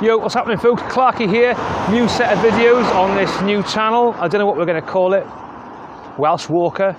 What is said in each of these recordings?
Yo, what's happening folks? Clarke here, new set of videos on this new channel. I don't know what we're going to call it. Welsh Walker,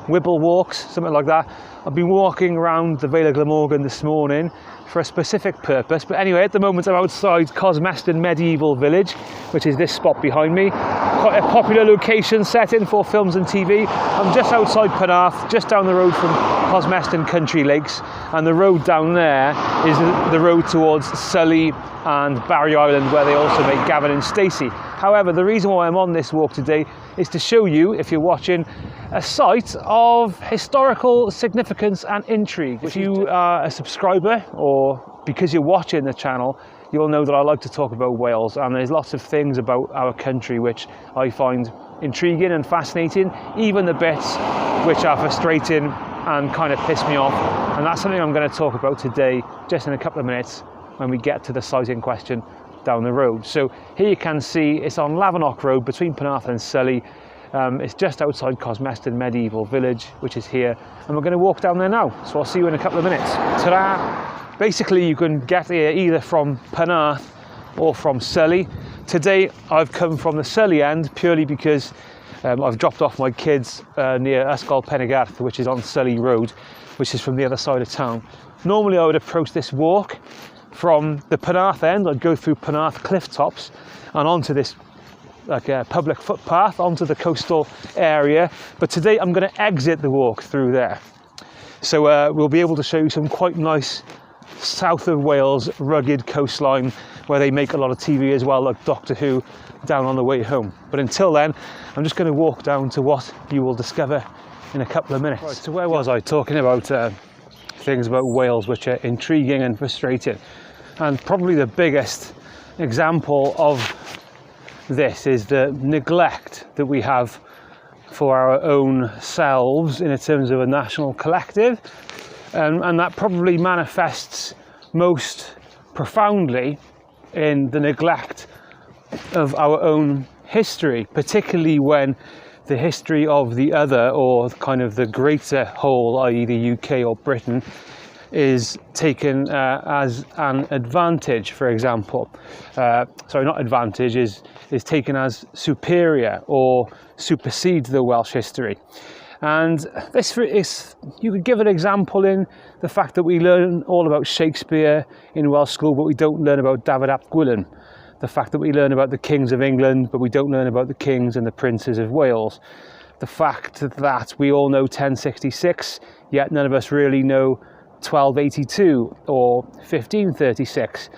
Wibble Walks, something like that. I've been walking around the Vale of Glamorgan this morning for a specific purpose, but anyway, at the moment I'm outside Cosmeston Medieval Village, which is this spot behind me. Quite a popular location setting for films and TV. I'm just outside Penarth, just down the road from Cosmeston Country Lakes, and the road down there is the road towards Sully and Barry Island, where they also make Gavin and Stacey. However, the reason why I'm on this walk today is to show you, if you're watching, a site of historical significance and intrigue. If you are a subscriber, or because you're watching the channel, you'll know that I like to talk about Wales, and there's lots of things about our country which I find intriguing and fascinating, even the bits which are frustrating and kind of piss me off. And that's something I'm going to talk about today, just in a couple of minutes, when we get to the site in question down the road. So here you can see it's on Lavernock Road between Penarth and Sully. It's just outside Cosmeston Medieval Village, which is here, and we're going to walk down there now. So I'll see you in a couple of minutes. Ta-da! Basically, you can get here either from Penarth or from Sully. Today I've come from the Sully end purely because I've dropped off my kids near Ysgol Penarth, which is on Sully Road, which is from the other side of town. Normally I would approach this walk from the Penarth end. I'd go through Penarth cliff tops and onto this like a public footpath onto the coastal area, but today I'm going to exit the walk through there. So we'll be able to show you some quite nice south of Wales rugged coastline where they make a lot of TV as well, like Doctor Who, down on the way home. But until then, I'm just going to walk down to what you will discover in a couple of minutes. Right, so where was I? Talking about things about Wales which are intriguing and frustrating, and probably the biggest example of this is the neglect that we have for our own selves in terms of a national collective, and that probably manifests most profoundly in the neglect of our own history, particularly when the history of the other, or kind of the greater whole, i.e. the UK or Britain, is taken as an advantage, for example. Sorry, not advantage, is taken as superior or supersedes the Welsh history. And this is, you could give an example in the fact that we learn all about Shakespeare in Welsh school, but we don't learn about Dafydd ap Gwilym. The fact that we learn about the kings of England, but we don't learn about the kings and the princes of Wales. The fact that we all know 1066, yet none of us really know 1282 or 1536.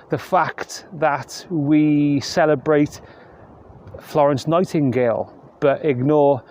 The fact that we celebrate Florence Nightingale but ignore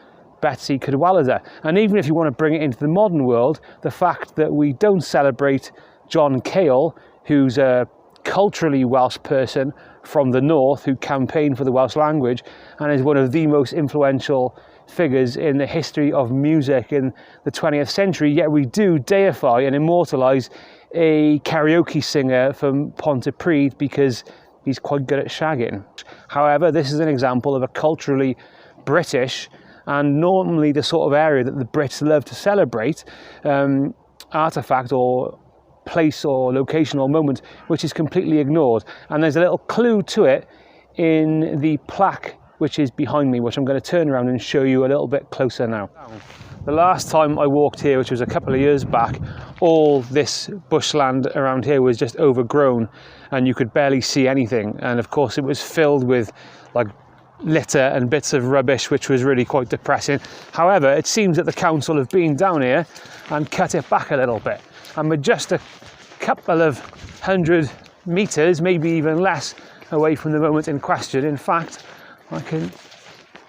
Betsy Cadwaladr. And even if you want to bring it into the modern world, the fact that we don't celebrate John Cale, who's a culturally Welsh person from the north who campaigned for the Welsh language and is one of the most influential figures in the history of music in the 20th century, yet we do deify and immortalise a karaoke singer from Pontypridd because he's quite good at shagging. However, this is an example of a culturally British, and normally the sort of area that the Brits love to celebrate, artefact or place or location or moment which is completely ignored. And there's a little clue to it in the plaque which is behind me, which I'm going to turn around and show you a little bit closer now. The last time I walked here, which was a couple of years back, all this bushland around here was just overgrown and you could barely see anything. And of course it was filled with like litter and bits of rubbish, which was really quite depressing. However, it seems that the council have been down here and cut it back a little bit. And we're just a couple of 100 metres, maybe even less, away from the moment in question. In fact, I can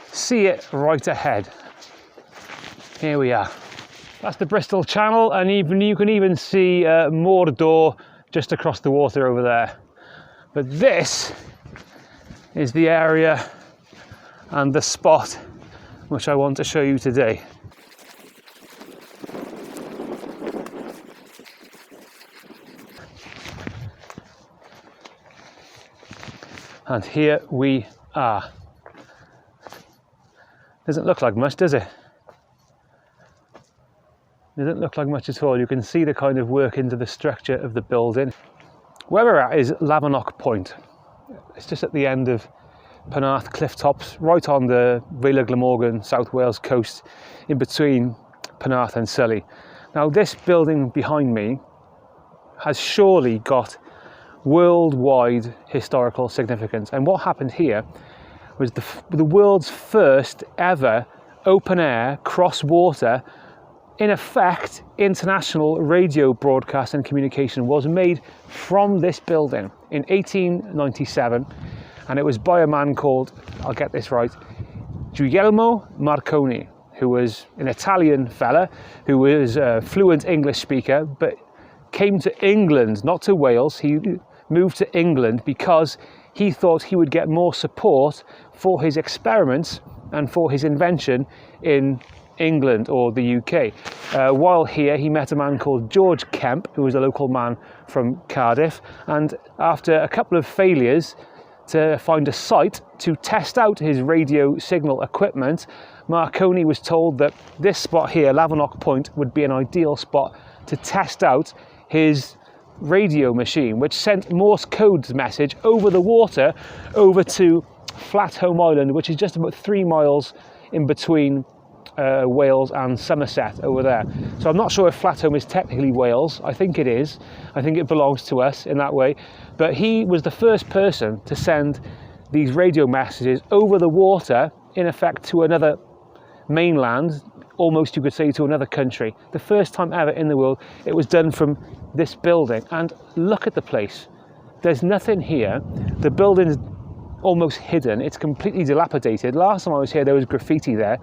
see it right ahead. Here we are. That's the Bristol Channel, and even you can even see Mordor just across the water over there. But this is the area and the spot which I want to show you today. And here we are. Doesn't look like much, does it? Doesn't look like much at all. You can see the kind of work into the structure of the building. Where we're at is Lavernock Point. It's just at the end of Penarth cliff tops, right on the Vale Glamorgan, South Wales coast, in between Penarth and Sully. Now this building behind me has surely got worldwide historical significance, and what happened here was the world's first ever open air cross water, in effect, international radio broadcast and communication was made from this building in 1897, and it was by a man called, I'll get this right, Guglielmo Marconi, who was an Italian fella who was a fluent English speaker, but came to England, not to Wales. He moved to England because he thought he would get more support for his experiments and for his invention in England or the UK. While here, he met a man called George Kemp, who was a local man from Cardiff, and after a couple of failures to find a site to test out his radio signal equipment, Marconi was told that this spot here, Lavernock Point, would be an ideal spot to test out his radio machine, which sent Morse code's message over the water over to Flatholm Island, which is just about 3 miles in between Wales and Somerset over there. So I'm not sure if Flatholm is technically Wales. I think it is. I think it belongs to us in that way. But he was the first person to send these radio messages over the water, in effect, to another mainland, almost you could say to another country. The first time ever in the world it was done from this building. And look at the place. There's nothing here. The building's almost hidden. It's completely dilapidated. Last time I was here there was graffiti there,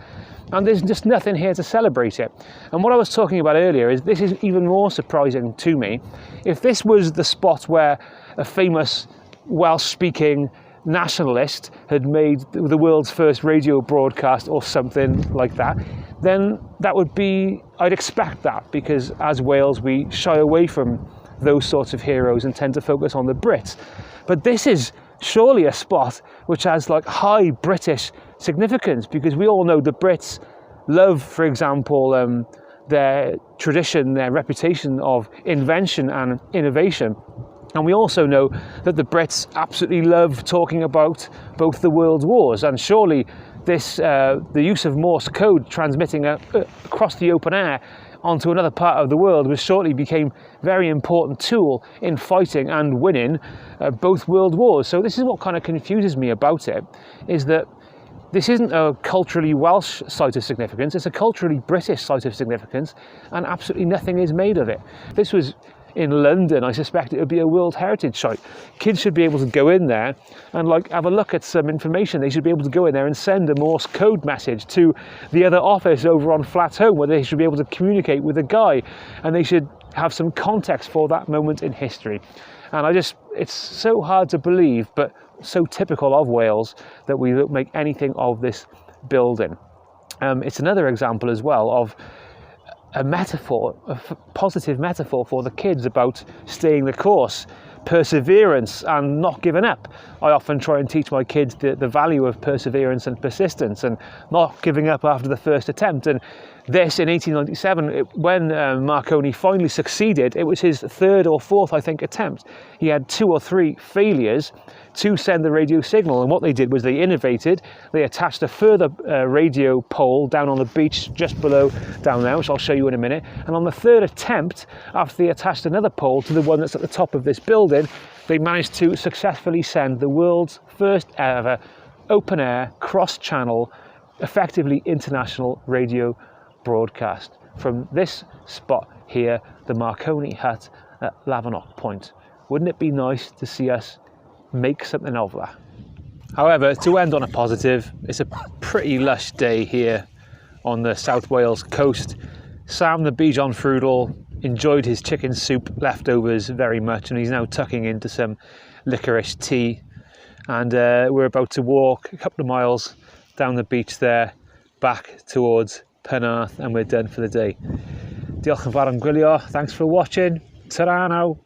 and there's just nothing here to celebrate it. And what I was talking about earlier is this is even more surprising to me. If this was the spot where a famous Welsh speaking nationalist had made the world's first radio broadcast or something like that, then that would be, I'd expect that, because as Wales we shy away from those sorts of heroes and tend to focus on the Brits. But this is surely a spot which has like high British significance, because we all know the Brits love, for example, their tradition, their reputation of invention and innovation. And we also know that the Brits absolutely love talking about both the world wars, and surely this the use of Morse code transmitting across the open air onto another part of the world was shortly became very important tool in fighting and winning both world wars. So this is what kind of confuses me about it, is that this isn't a culturally Welsh site of significance, it's a culturally British site of significance, and absolutely nothing is made of it. If this was in London, I suspect it would be a World Heritage site. Kids should be able to go in there and like have a look at some information. They should be able to go in there and send a Morse code message to the other office over on Flatholm, where they should be able to communicate with a guy, and they should have some context for that moment in history. And it's so hard to believe, but so typical of Wales, that we don't make anything of this building. It's another example as well of a metaphor, a positive metaphor for the kids about staying the course, perseverance and not giving up. I often try and teach my kids the value of perseverance and persistence and not giving up after the first attempt. And this in 1897, when Marconi finally succeeded, it was his third or fourth, I think, attempt. He had 2 or 3 failures to send the radio signal, and what they did was they innovated. They attached a further radio pole down on the beach just below down there, which I'll show you in a minute, and on the third attempt, after they attached another pole to the one that's at the top of this building, they managed to successfully send the world's first ever open air cross-channel, effectively international radio broadcast from this spot here, the Marconi hut at Lavernock Point. Wouldn't it be nice to see us make something of that? However, to end on a positive, it's a pretty lush day here on the South Wales coast. Sam the Bijon Frudel enjoyed his chicken soup leftovers very much, and he's now tucking into some licorice tea, and we're about to walk a couple of miles down the beach there back towards Penarth, and we're done for the day. Diolch yn fawr am gwylio, thanks for watching, ta-ra now.